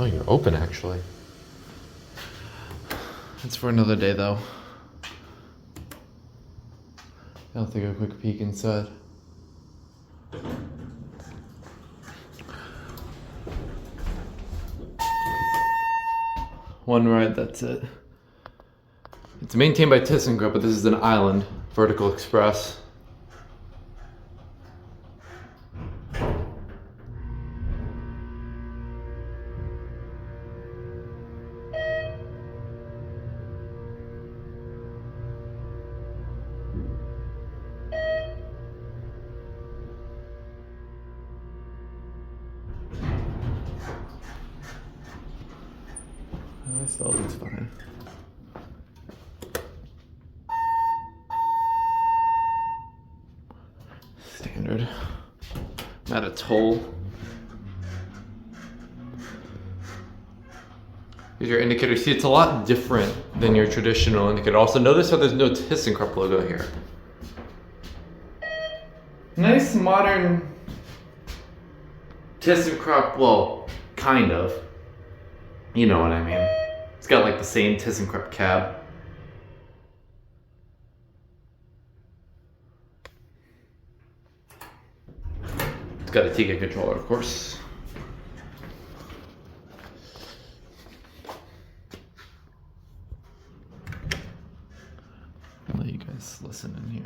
Oh, you're open actually. That's for another day though. I'll take a quick peek inside. One ride, that's it. It's maintained by Thyssenkrupp, but this is an island, vertical express. This all looks fine. Standard. I'm at Atoll. Here's your indicator. See, it's a lot different than your traditional indicator. Also, notice how there's no Thyssenkrupp logo here. Nice modern Thyssenkrupp, well, kind of. You know what I mean. It's got like the same Thyssenkrupp cab. It's got a Tika controller, of course. I'll let you guys listen in here.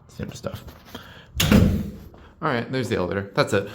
Standard stuff. All right, there's the elevator. That's it.